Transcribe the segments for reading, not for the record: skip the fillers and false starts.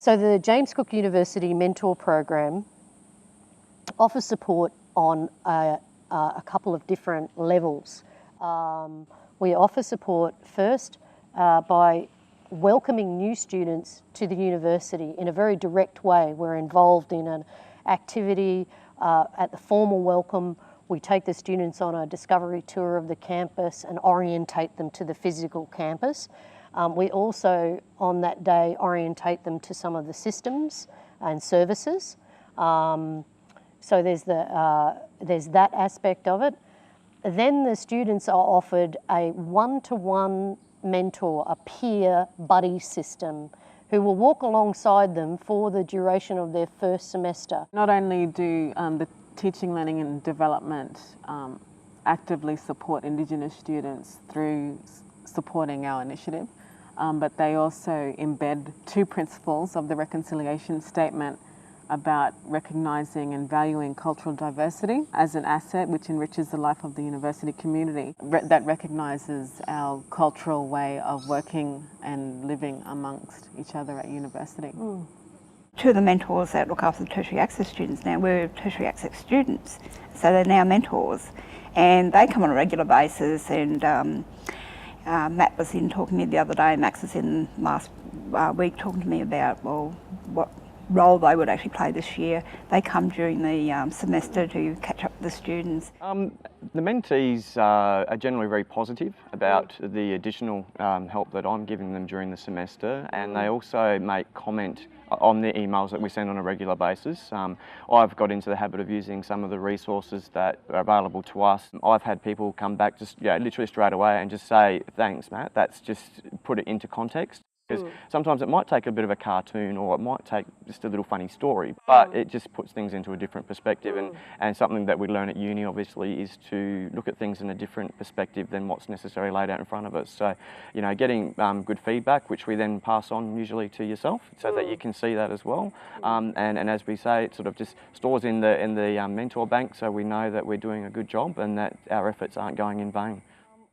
So the James Cook University Mentor Program offers support on a couple of different levels. We offer support first by welcoming new students to the university in a very direct way. We're involved in an activity at the formal welcome. We take the students on a discovery tour of the campus and orientate them to the physical campus. We also, on that day, orientate them to some of the systems and services. So there's that aspect of it. Then the students are offered a one-to-one mentor, a peer buddy system, who will walk alongside them for the duration of their first semester. Not only do the Teaching, Learning and Development actively support Indigenous students through supporting our initiative, but they also embed 2 principles of the reconciliation statement about recognising and valuing cultural diversity as an asset which enriches the life of the university community, that recognises our cultural way of working and living amongst each other at university. 2 of the mentors that look after the tertiary access students now, we're tertiary access students, so they're now mentors, and they come on a regular basis. And Matt was in talking to me the other day, Max was in last week talking to me about, well, what role they would actually play this year. They come during the semester to catch up with the students. The mentees are generally very positive about the additional help that I'm giving them during the semester, and they also make comment on the emails that we send on a regular basis. I've got into the habit of using some of the resources that are available to us. I've had people come back just literally straight away and just say, thanks Matt, that's just put it into context. Because sometimes it might take a bit of a cartoon, or it might take just a little funny story, but it just puts things into a different perspective. And something that we learn at uni obviously is to look at things in a different perspective than what's necessarily laid out in front of us. So, you know, getting good feedback, which we then pass on usually to yourself, so that you can see that as well. And as we say, it sort of just stores in the mentor bank, so we know that we're doing a good job and that our efforts aren't going in vain.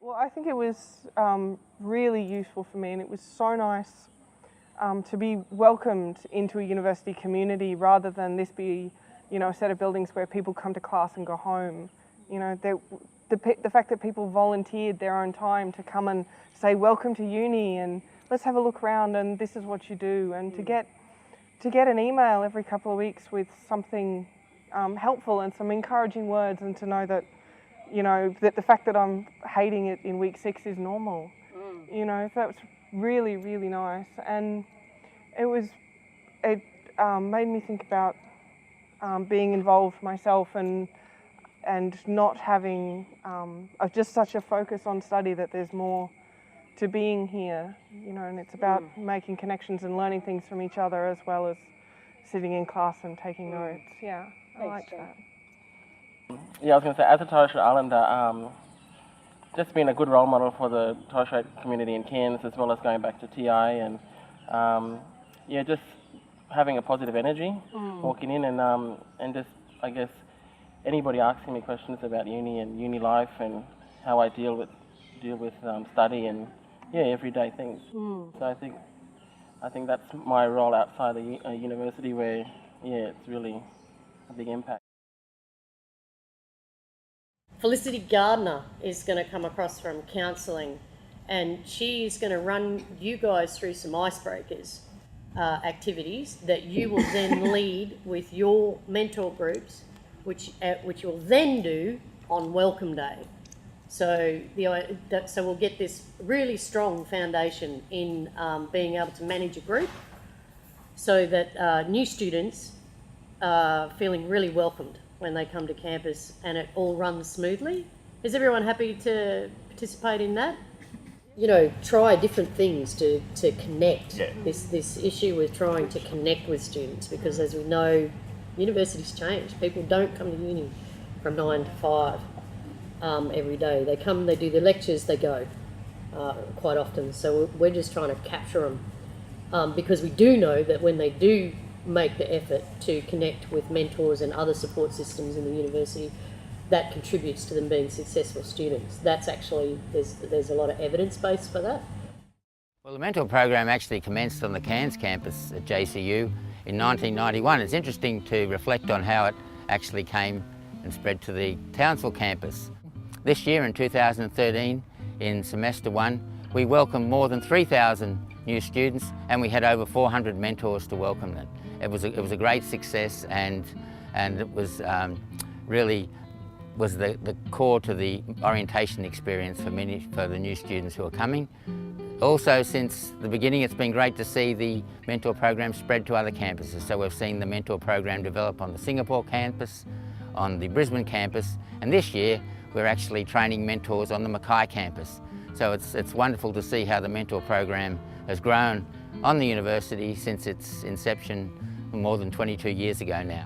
Well, I think it was really useful for me, and it was so nice to be welcomed into a university community rather than this be, you know, a set of buildings where people come to class and go home. You know, the fact that people volunteered their own time to come and say, welcome to uni and let's have a look around and this is what you do, and to get an email every couple of weeks with something helpful and some encouraging words, and to know that, you know, that the fact that I'm hating it in week 6 is normal. You know, that was really, really nice. And it made me think about being involved myself and not having just such a focus on study, that there's more to being here, you know, and it's about making connections and learning things from each other as well as sitting in class and taking notes. Yeah, I like that. Yeah, I was going to say, as a Torres Strait Islander, just being a good role model for the Torres Strait community in Cairns, as well as going back to TI, and yeah, just having a positive energy walking in, and just, I guess, anybody asking me questions about uni and uni life and how I deal with study and everyday things. So I think that's my role outside the university, where it's really a big impact. Felicity Gardner is going to come across from counselling, and she's going to run you guys through some icebreakers activities that you will then lead with your mentor groups, which you'll then do on Welcome Day. So we'll get this really strong foundation in being able to manage a group, so that new students are feeling really welcomed when they come to campus and it all runs smoothly. Is everyone happy to participate in that? You know, try different things to connect. Yeah. This issue with trying to connect with students, because as we know, universities change. People don't come to uni from 9 to 5 every day. They come, they do their lectures, they go quite often. So we're just trying to capture them, because we do know that when they do make the effort to connect with mentors and other support systems in the university, that contributes to them being successful students. That's actually, there's a lot of evidence base for that. Well, the mentor program actually commenced on the Cairns campus at JCU in 1991. It's interesting to reflect on how it actually came and spread to the Townsville campus. This year in 2013, in semester 1, we welcomed more than 3,000 new students and we had over 400 mentors to welcome them. It was a great success, and it was really was the core to the orientation experience for the new students who are coming. Also, since the beginning, it's been great to see the mentor program spread to other campuses. So we've seen the mentor program develop on the Singapore campus, on the Brisbane campus, and this year we're actually training mentors on the Mackay campus. So it's wonderful to see how the mentor program has grown on the university since its inception more than 22 years ago now.